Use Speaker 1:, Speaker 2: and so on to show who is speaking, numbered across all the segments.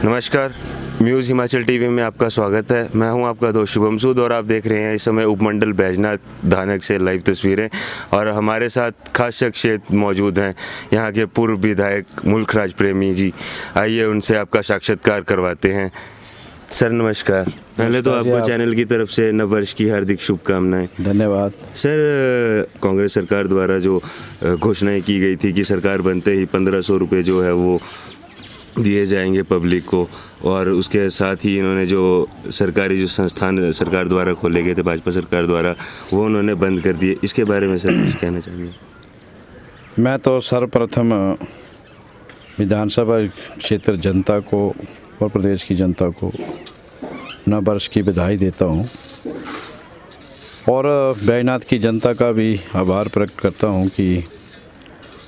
Speaker 1: नमस्कार, muse Himachal TV में आपका स्वागत है। मैं हूं आपका दोस्त शुभम सूद और आप देख रहे हैं इस समय उपमंडल बैजनाथ धानक से लाइव तस्वीरें। और हमारे साथ खास शख्सियत मौजूद हैं, यहां के पूर्व विधायक मुल्खराज प्रेमी जी। आइए उनसे आपका साक्षात्कार करवाते हैं। सर नमस्कार। पहले तो आपको चैनल की तरफ से नववर्ष की हार्दिक शुभकामनाएं।
Speaker 2: धन्यवाद।
Speaker 1: सर, कांग्रेस सरकार द्वारा जो घोषणाएं की गई थी कि सरकार बनते ही 1500 रुपये जो है वो दिए जाएंगे पब्लिक को, और उसके साथ ही इन्होंने जो सरकारी जो संस्थान सरकार द्वारा खोले गए थे भाजपा सरकार द्वारा, वो उन्होंने बंद कर दिए। इसके बारे में सर कुछ कहना चाहेंगे?
Speaker 2: मैं तो सर्वप्रथम विधानसभा क्षेत्र जनता को और प्रदेश की जनता को नववर्ष की बधाई देता हूं, और बैजनाथ की जनता का भी आभार प्रकट करता हूं कि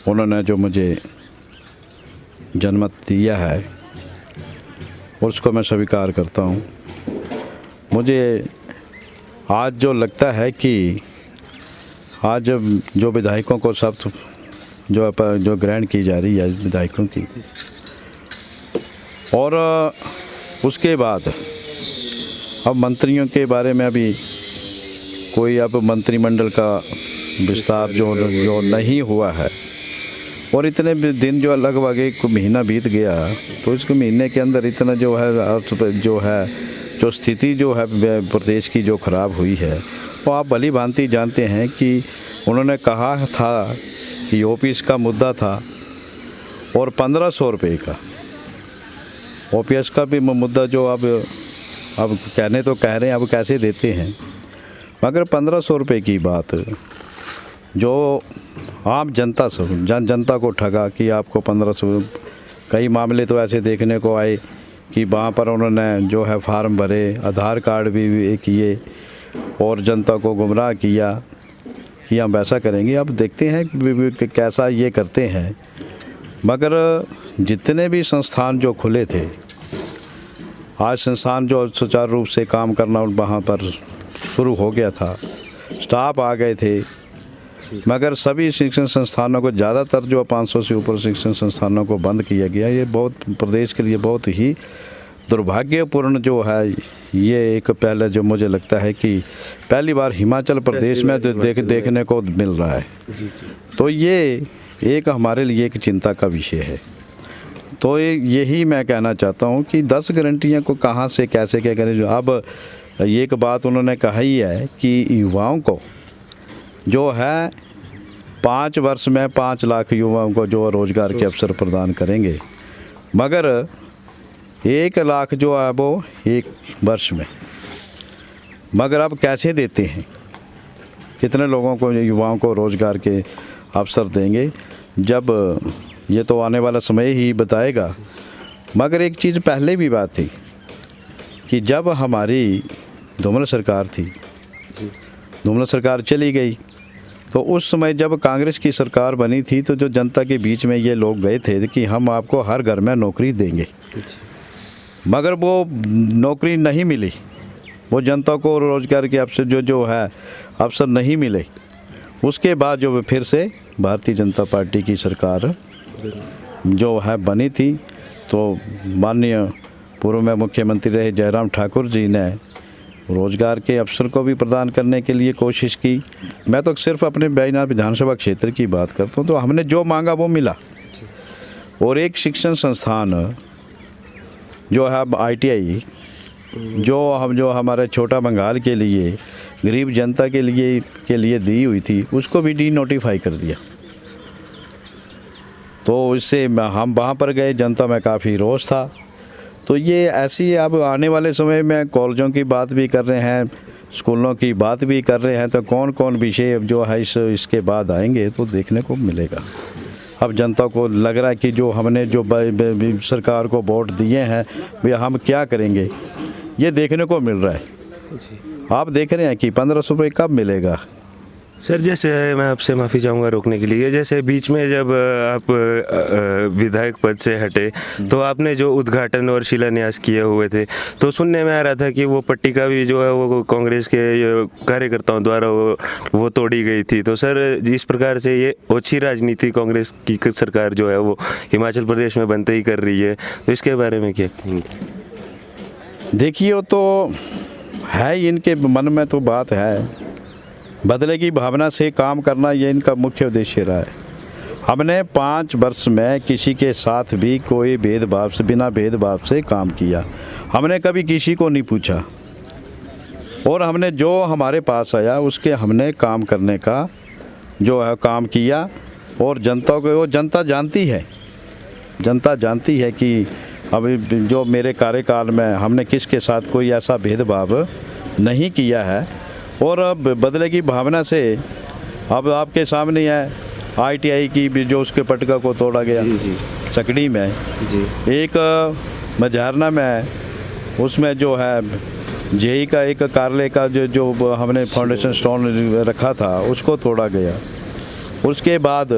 Speaker 2: उन्होंने जो मुझे जन्मत दिया है और उसको मैं स्वीकार करता हूं। मुझे आज जो लगता है कि आज जो विधायकों को सब जो ग्रहण की जा रही है विधायकों की, और उसके बाद अब मंत्रियों के बारे में अभी कोई अब मंत्रिमंडल का विस्तार जो नहीं हुआ है, और इतने दिन जो लगभग एक महीना बीत गया, तो इस महीने के अंदर इतना जो है जो स्थिति जो है प्रदेश की जो ख़राब हुई है, वो आप भली भांति जानते हैं कि उन्होंने कहा था कि ओपीएस का मुद्दा था और 1500 रुपये का ओपीएस का भी मुद्दा जो अब कहने तो कह रहे हैं, अब कैसे देते हैं, मगर 1500 रुपये की बात जो आम जनता को ठगा कि आपको 1500। कई मामले तो ऐसे देखने को आए कि वहाँ पर उन्होंने जो है फार्म भरे, आधार कार्ड भी किए और जनता को गुमराह किया कि हम वैसा करेंगे। अब देखते हैं कि कैसा ये करते हैं। मगर जितने भी संस्थान जो खुले थे, आज संस्थान जो सुचारू रूप से काम करना वहाँ पर शुरू हो गया था, स्टाफ आ गए थे, मगर सभी शिक्षण संस्थानों को, ज़्यादातर जो 500 से ऊपर शिक्षण संस्थानों को बंद किया गया। ये बहुत प्रदेश के लिए बहुत ही दुर्भाग्यपूर्ण जो है। ये एक पहले जो मुझे लगता है कि पहली बार हिमाचल प्रदेश में देखने को मिल रहा है। तो ये एक हमारे लिए एक चिंता का विषय है। तो यही मैं कहना चाहता हूँ कि 10 गारंटियाँ को कहाँ से कैसे क्या करें। अब एक बात उन्होंने कहा ही है कि युवाओं को जो है 5 वर्ष में 5 लाख युवाओं को जो रोज़गार के अवसर प्रदान करेंगे, मगर 1 लाख जो है वो 1 वर्ष में। मगर अब कैसे देते हैं, कितने लोगों को, युवाओं को रोज़गार के अवसर देंगे, जब ये तो आने वाला समय ही बताएगा। मगर एक चीज़ पहले भी बात थी कि जब हमारी धूमल सरकार थी, धूमल सरकार चली गई, तो उस समय जब कांग्रेस की सरकार बनी थी, तो जो जनता के बीच में ये लोग गए थे कि हम आपको हर घर में नौकरी देंगे, मगर वो नौकरी नहीं मिली। वो जनता को रोज़गार के अवसर जो है अवसर नहीं मिले। उसके बाद जो फिर से भारतीय जनता पार्टी की सरकार जो है बनी थी, तो माननीय पूर्व में मुख्यमंत्री रहे जयराम ठाकुर जी ने रोज़गार के अवसर को भी प्रदान करने के लिए कोशिश की। मैं तो सिर्फ अपने बैजनाथ विधानसभा क्षेत्र की बात करता हूँ, तो हमने जो मांगा वो मिला। और एक शिक्षण संस्थान जो है ITI जो हमारे छोटा बंगाल के लिए, गरीब जनता के लिए दी हुई थी, उसको भी डीनोटिफाई कर दिया। तो इससे हम वहाँ पर गए, जनता में काफ़ी रोष था। तो ये ऐसी अब आने वाले समय में कॉलेजों की बात भी कर रहे हैं, स्कूलों की बात भी कर रहे हैं, तो कौन कौन विषय जो है इसके बाद आएंगे तो देखने को मिलेगा। अब जनता को लग रहा है कि जो हमने जो सरकार को वोट दिए हैं वे हम क्या करेंगे, ये देखने को मिल रहा है। आप देख रहे हैं कि 1500 रुपये कब मिलेगा,
Speaker 1: सर जैसे मैं आपसे माफ़ी चाहूँगा रोकने के लिए, जैसे बीच में जब आप विधायक पद से हटे तो आपने जो उद्घाटन और शिलान्यास किए हुए थे, तो सुनने में आ रहा था कि वो पट्टिका भी जो है वो कांग्रेस के कार्यकर्ताओं द्वारा वो तोड़ी गई थी। तो सर जिस प्रकार से ये ओछी राजनीति कांग्रेस की सरकार जो है वो हिमाचल प्रदेश में बनते ही कर रही है, तो इसके बारे में क्या कहेंगे?
Speaker 2: देखिए, वो तो है, इनके मन में तो बात है, बदले की भावना से काम करना ये इनका मुख्य उद्देश्य रहा है। हमने 5 वर्ष में किसी के साथ भी कोई भेदभाव से, बिना भेदभाव से काम किया। हमने कभी किसी को नहीं पूछा और हमने जो हमारे पास आया उसके हमने काम करने का जो है काम किया। और जनता को, वो जनता जानती है कि अभी जो मेरे कार्यकाल में हमने किसके साथ कोई ऐसा भेदभाव नहीं किया है। और अब बदले की भावना से अब आपके सामने है ITI की भी जो उसके पटका को तोड़ा गया
Speaker 1: जी।
Speaker 2: चकड़ी में
Speaker 1: जी।
Speaker 2: एक मझारना में उसमें जो है JEE का एक कार्यालय का जो हमने फाउंडेशन स्टोन रखा था उसको तोड़ा गया। उसके बाद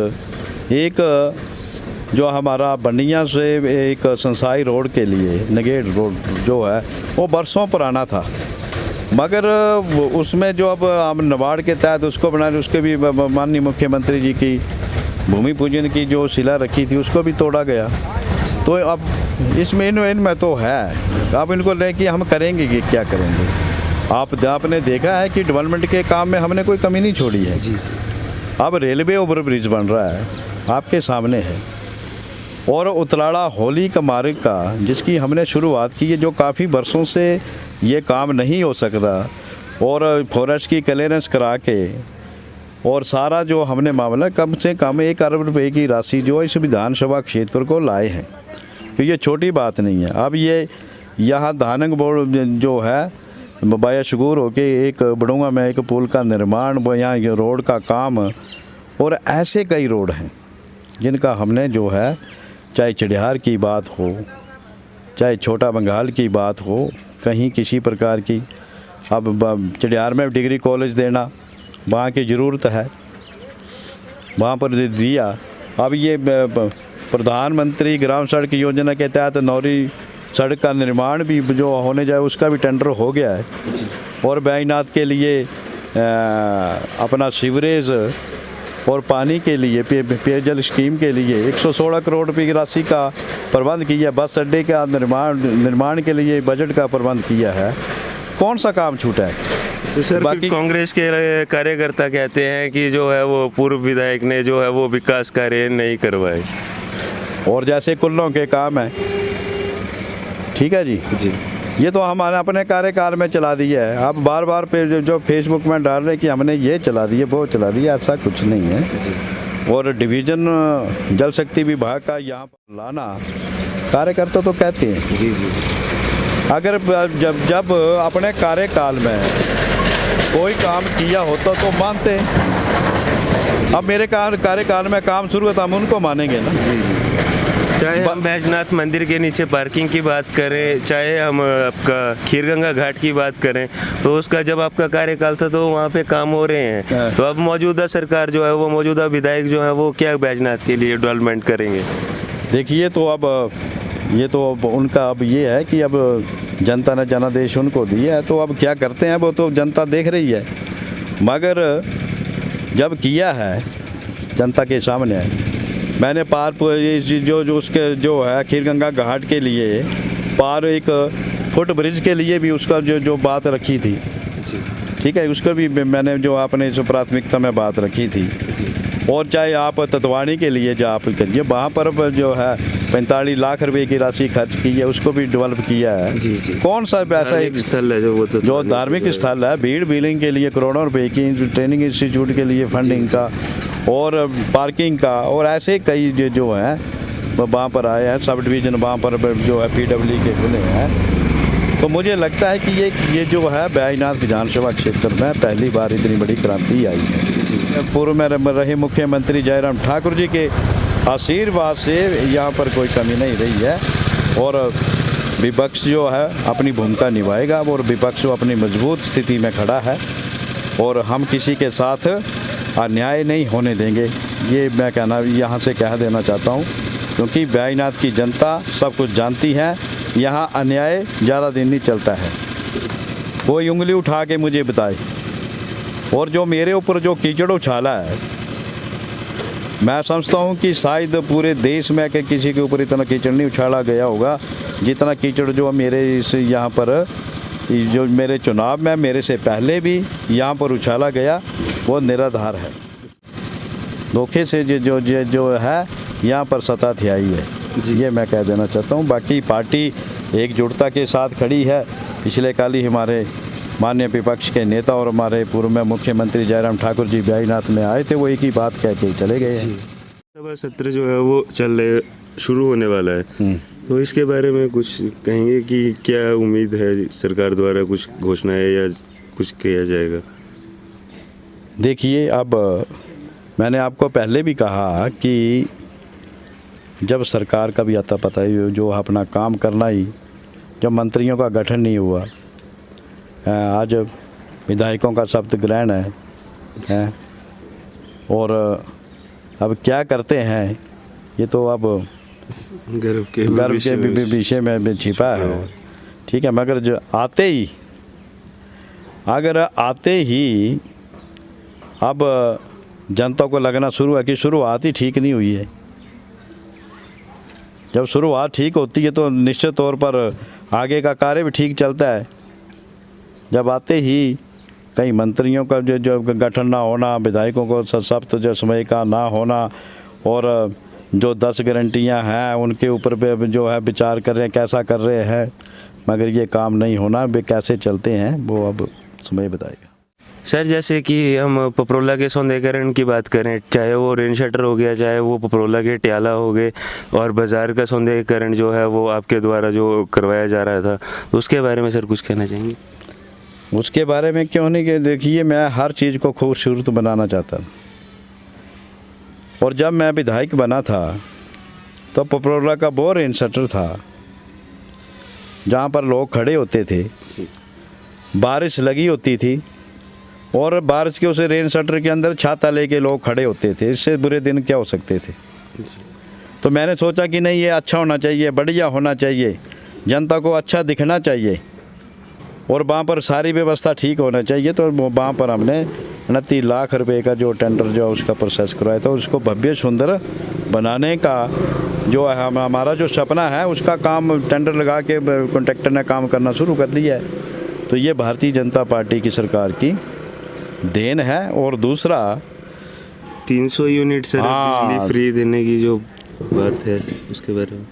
Speaker 2: एक जो हमारा बनिया से एक संसाई रोड के लिए नगेट रोड जो है वो बरसों पुराना था, मगर उसमें जो अब हम नबार्ड के तहत उसको बनाने, उसके भी माननीय मुख्यमंत्री जी की भूमि पूजन की जो शिला रखी थी उसको भी तोड़ा गया। तो अब इसमें इनमें तो है, अब इनको लेके हम करेंगे कि क्या करेंगे। आपने देखा है कि डेवलपमेंट के काम में हमने कोई कमी नहीं छोड़ी है।
Speaker 1: जी।
Speaker 2: अब रेलवे ओवर ब्रिज बन रहा है, आपके सामने है, और उतलाड़ा होली का मार्ग का जिसकी हमने शुरुआत की है, जो काफ़ी वर्षों से ये काम नहीं हो सकता, और फॉरेस्ट की क्लियरेंस करा के और सारा जो हमने मामला कम से कम 1 अरब रुपए की राशि जो इस विधानसभा क्षेत्र को लाए हैं, तो ये छोटी बात नहीं है। अब ये यहाँ धानंग बोर्ड जो है बाया शगूर होके एक बड़ुआ में एक पुल का निर्माण, यहाँ रोड का काम, और ऐसे कई रोड हैं जिनका हमने जो है, चाहे चढ़ियार की बात हो, चाहे छोटा बंगाल की बात हो, कहीं किसी प्रकार की, अब चढ़ियार में डिग्री कॉलेज देना वहाँ की ज़रूरत है, वहाँ पर दिया। अब ये प्रधानमंत्री ग्राम सड़क योजना के तहत नौरी सड़क का निर्माण भी जो होने जाए उसका भी टेंडर हो गया है। और बैजनाथ के लिए अपना सीवरेज और पानी के लिए पेयजल स्कीम के लिए 116 करोड़ रुपये की राशि का प्रबंध किया। बस अड्डे का निर्माण के लिए बजट का प्रबंध किया है। कौन सा काम छूटा है?
Speaker 1: तो सर बाकी कांग्रेस के कार्यकर्ता कहते हैं कि जो है वो पूर्व विधायक ने जो है वो विकास कार्य नहीं करवाए,
Speaker 2: और जैसे कुल्लों के काम है, ठीक है जी, ये तो हमारे अपने कार्यकाल में चला दिया है। अब बार बार पे जो फेसबुक में डाल रहे हैं कि हमने ये चला दिया वो चला दिया, ऐसा कुछ नहीं है। और डिवीज़न जल शक्ति विभाग का यहाँ पर लाना कार्यकर्ता तो कहते हैं
Speaker 1: जी।
Speaker 2: अगर जब अपने कार्यकाल में कोई काम किया होता तो मानते। अब मेरे कार्यकाल में काम शुरू होता, हम उनको मानेंगे ना।
Speaker 1: जी। चाहे हम बैजनाथ मंदिर के नीचे पार्किंग की बात करें, चाहे हम आपका खीरगंगा घाट की बात करें, तो उसका जब आपका कार्यकाल था तो वहाँ पे काम हो रहे हैं। तो अब मौजूदा सरकार जो है वो, मौजूदा विधायक जो है वो क्या बैजनाथ के लिए डेवलपमेंट करेंगे?
Speaker 2: देखिए, तो अब ये तो उनका अब ये है कि अब जनता ने जनादेश उनको दिया है, तो अब क्या करते हैं वो तो जनता देख रही है। मगर जब किया है जनता के सामने है। मैंने पार जो उसके जो है खीरगंगा घाट के लिए पार एक फुट ब्रिज के लिए भी उसका जो बात रखी थी, ठीक है, उसका भी मैंने जो आपने जो प्राथमिकता में बात रखी थी। और चाहे आप ततवानी के लिए जो आप करिए, वहाँ पर जो है 45 लाख रुपए की राशि खर्च की है, उसको भी डेवलप किया है।
Speaker 1: जी।
Speaker 2: कौन सा ऐसा एक
Speaker 1: स्थल है जो
Speaker 2: धार्मिक स्थल है, भीड़ बिलिंग के लिए करोड़ों रुपए की, ट्रेनिंग इंस्टीट्यूट के लिए फंडिंग का और पार्किंग का, और ऐसे कई जो है वहाँ पर आए हैं। सब डिवीज़न वहाँ पर जो है PW के खुले हैं। तो मुझे लगता है कि ये जो है बैजनाथ विधानसभा क्षेत्र में पहली बार इतनी बड़ी क्रांति आई है। पूर्व में रहे मुख्यमंत्री जयराम ठाकुर जी के आशीर्वाद से यहाँ पर कोई कमी नहीं रही है, और विपक्ष जो है अपनी भूमिका निभाएगा, और विपक्ष अपनी मजबूत स्थिति में खड़ा है, और हम किसी के साथ अन्याय नहीं होने देंगे, ये मैं कहना यहाँ से कह देना चाहता हूँ, क्योंकि बैजनाथ की जनता सब कुछ जानती है। यहाँ अन्याय ज़्यादा दिन नहीं चलता है। कोई उंगली उठा के मुझे बताए। और जो मेरे ऊपर जो कीचड़ उछाला है, मैं समझता हूँ कि शायद पूरे देश में कि किसी के ऊपर इतना कीचड़ नहीं उछाला गया होगा जितना कीचड़ जो मेरे इस यहाँ पर जो मेरे चुनाव में मेरे से पहले भी यहाँ पर उछाला गया, वो निराधार है। धोखे से जो है यहाँ पर सत्ता थी आई है, ये मैं कह देना चाहता हूँ। बाकी पार्टी एकजुटता के साथ खड़ी है। पिछले कल ही हमारे माननीय विपक्ष के नेता और हमारे पूर्व में मुख्यमंत्री जयराम ठाकुर जी बैजनाथ में आए थे, वो एक ही बात कह के चले गए हैं।
Speaker 1: सभा सत्र जो है वो शुरू होने वाला है, तो इसके बारे में कुछ कहेंगे कि क्या उम्मीद है, सरकार द्वारा कुछ घोषणाएं या कुछ किया जाएगा?
Speaker 2: देखिए, अब मैंने आपको पहले भी कहा कि जब सरकार का भी आता पता है जो अपना काम करना ही, जब मंत्रियों का गठन नहीं हुआ, आज विधायकों का शपथ ग्रहण है, और अब क्या करते हैं ये तो अब
Speaker 1: गर्व के
Speaker 2: विषय में छिपा है। ठीक है, मगर जो आते ही अब जनता को लगना शुरू है कि शुरुआत ही ठीक नहीं हुई है। जब शुरुआत ठीक होती है तो निश्चित तौर पर आगे का कार्य भी ठीक चलता है। जब आते ही कई मंत्रियों का जो गठन ना होना, विधायकों को शपथ जो समय का ना होना, और जो 10 गारंटियां हैं उनके ऊपर जो है विचार कर रहे हैं कैसा कर रहे हैं, मगर ये काम नहीं होना, वे कैसे चलते हैं वो अब समय बताएगा।
Speaker 1: सर, जैसे कि हम पपरोला के सौंदर्यीकरण की बात करें, चाहे वो रेन शटर हो गया, चाहे वो पपरोला के ट्याला हो गए, और बाज़ार का सौंदर्यीकरण जो है वो आपके द्वारा जो करवाया जा रहा था, तो उसके बारे में सर कुछ कहना चाहेंगे?
Speaker 2: उसके बारे में क्यों नहीं कि देखिए, मैं हर चीज़ को खूबसूरत बनाना चाहता हूँ। और जब मैं विधायक बना था तो पपरोला का वो रेन शटर था जहाँ पर लोग खड़े होते थे, बारिश लगी होती थी और बारिश के उस रेन शटर के अंदर छाता लेके लोग खड़े होते थे। इससे बुरे दिन क्या हो सकते थे? तो मैंने सोचा कि नहीं, ये अच्छा होना चाहिए, बढ़िया होना चाहिए, जनता को अच्छा दिखना चाहिए, और वहाँ पर सारी व्यवस्था ठीक होना चाहिए। तो वहाँ पर हमने 29 लाख रुपए का जो टेंडर जो उसका प्रोसेस करवाया था, उसको भव्य सुंदर बनाने का जो हमारा जो सपना है, उसका काम टेंडर लगा के कॉन्ट्रैक्टर ने काम करना शुरू कर दिया है। तो ये भारतीय जनता पार्टी की सरकार की देन है। और दूसरा
Speaker 1: 300 यूनिट सर बिजली फ्री देने की जो बात है उसके बारे में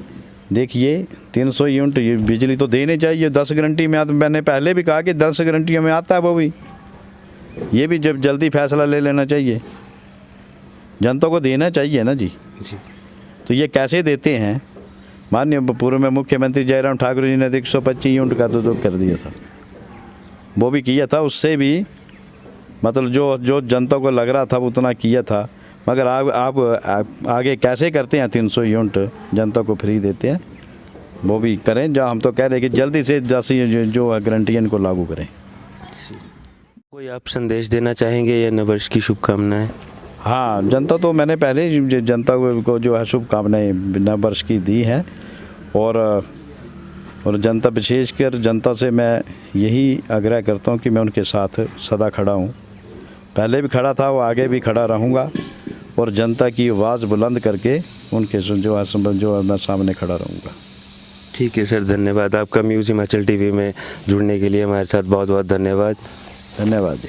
Speaker 2: देखिए, 300 यूनिट बिजली तो देने चाहिए। 10 गारंटी में मैंने पहले भी कहा कि 10 गारंटियों में आता है वो भी, ये भी जब जल्दी फैसला ले लेना चाहिए, जनता को देना चाहिए ना जी। तो ये कैसे देते हैं? माननीय पूर्व में मुख्यमंत्री जयराम ठाकुर जी ने 125 यूनिट का तो कर दिया था, वो भी किया था, उससे भी मतलब जो जनता को लग रहा था उतना किया था। मगर आप आगे कैसे करते हैं? 300 यूनिट जनता को फ्री देते हैं, वो भी करें। जो हम तो कह रहे हैं कि जल्दी से जैसे जो गारंटी इनको लागू करें।
Speaker 1: कोई आप संदेश देना चाहेंगे या नववर्ष की शुभकामनाएं?
Speaker 2: हाँ, जनता तो मैंने पहले ही जनता को जो है शुभकामनाएं नववर्ष की दी हैं, और जनता विशेषकर जनता से मैं यही आग्रह करता हूँ कि मैं उनके साथ सदा खड़ा हूँ। पहले भी खड़ा था, वो आगे भी खड़ा रहूँगा, और जनता की आवाज़ बुलंद करके उनके जो है मैं सामने खड़ा रहूँगा।
Speaker 1: ठीक है सर, धन्यवाद। आपका न्यूज़ हिमाचल टीवी में जुड़ने के लिए हमारे साथ बहुत बहुत धन्यवाद।
Speaker 2: धन्यवाद जी।